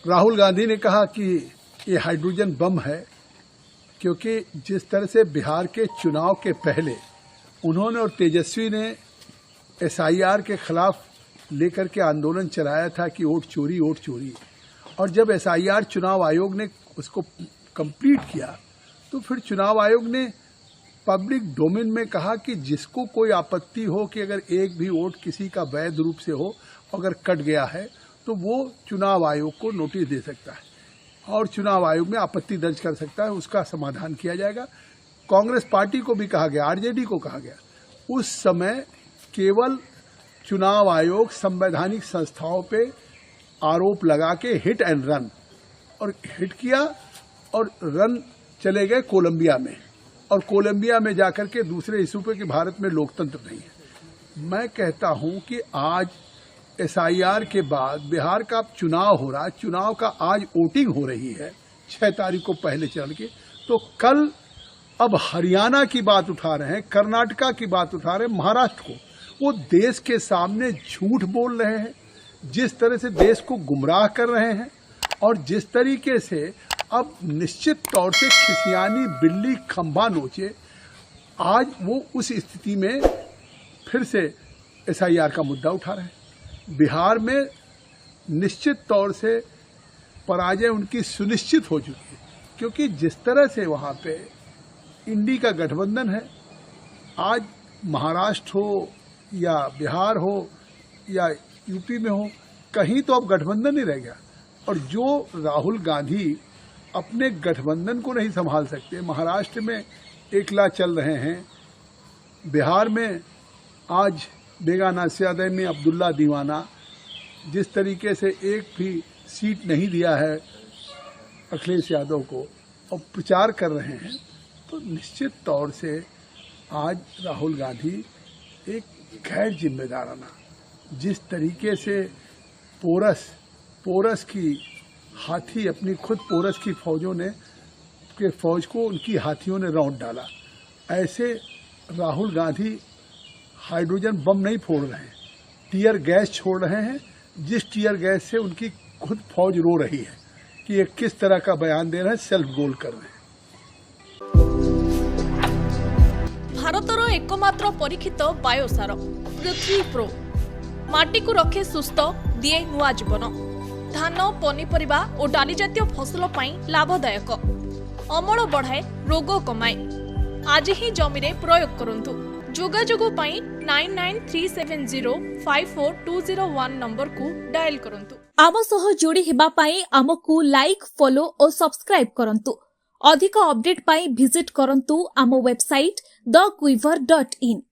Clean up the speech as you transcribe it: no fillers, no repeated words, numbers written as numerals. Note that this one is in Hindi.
राहुल गांधी ने कहा कि ये हाइड्रोजन बम है, क्योंकि जिस तरह से बिहार के चुनाव के पहले उन्होंने और तेजस्वी ने एसआईआर के खिलाफ लेकर के आंदोलन चलाया था कि वोट चोरी, और जब एसआईआर चुनाव आयोग ने उसको कंप्लीट किया तो फिर चुनाव आयोग ने पब्लिक डोमेन में कहा कि जिसको कोई आपत्ति हो कि अगर एक भी वोट किसी का वैध रूप से हो, अगर कट गया है तो वो चुनाव आयोग को नोटिस दे सकता है और चुनाव आयोग में आपत्ति दर्ज कर सकता है, उसका समाधान किया जाएगा। कांग्रेस पार्टी को भी कहा गया, आरजेडी को कहा गया। उस समय केवल चुनाव आयोग संवैधानिक संस्थाओं पे आरोप लगा के हिट एंड रन, और हिट किया और रन चले गए कोलंबिया में, और कोलंबिया में जाकर के दूसरे इशू पे कि भारत में लोकतंत्र नहीं है। मैं कहता हूं कि आज एसआईआर के बाद बिहार का चुनाव हो रहा है, चुनाव का आज वोटिंग हो रही है 6 तारीख को पहले चरण की, तो कल अब हरियाणा की बात उठा रहे हैं, कर्नाटका की बात उठा रहे हैं, महाराष्ट्र को, वो देश के सामने झूठ बोल रहे हैं, जिस तरह से देश को गुमराह कर रहे हैं, और जिस तरीके से अब निश्चित तौर से खिसियानी बिल्ली खंभा नोचे, आज वो उस स्थिति में फिर से एसआईआर का मुद्दा उठा रहे हैं। बिहार में निश्चित तौर से पराजय उनकी सुनिश्चित हो चुकी है, क्योंकि जिस तरह से वहां पे इंडी का गठबंधन है, आज महाराष्ट्र हो या बिहार हो या यूपी में हो, कहीं तो अब गठबंधन ही रह गया। और जो राहुल गांधी अपने गठबंधन को नहीं संभाल सकते, महाराष्ट्र में एकला चल रहे हैं, बिहार में आज बेगाना स्यादे में अब्दुल्ला दीवाना, जिस तरीके से एक भी सीट नहीं दिया है अखिलेश यादव को और प्रचार कर रहे हैं, तो निश्चित तौर से आज राहुल गांधी एक गैर जिम्मेदाराना, जिस तरीके से पोरस की हाथी, अपनी खुद पोरस की फौजों ने के फौज को उनकी हाथियों ने रौंद डाला, ऐसे राहुल गांधी हाइड्रोजन बम नहीं फोड़ रहे हैं, टीयर गैस छोड़ रहे हैं, जिस टीयर गैस से उनकी खुद फौज रो रही है कि ये किस तरह का बयान दे रहे हैं, सेल्फ गोल कर रहे हैं। भारतर एकमात्र परीक्षित बायोसार पृथ्वी प्रो माटी को रखे सुस्थ, दिए नुआ जीवन। धान, पनीपरिबा और डाली जातीय फसल लाभदायक, अमल बढ़ाए, रोग कमाए। आज ही जमीरे प्रयोग करंतु। जोगाजोग 9937054201 नंबर को डायल करंतु। आम सह जोड़ी हेबा पाई आमको लाइक, फॉलो और सब्सक्राइब करंतु। अधिक अपडेट पाई विजिट करंतु आम वेबसाइट thequiver.in।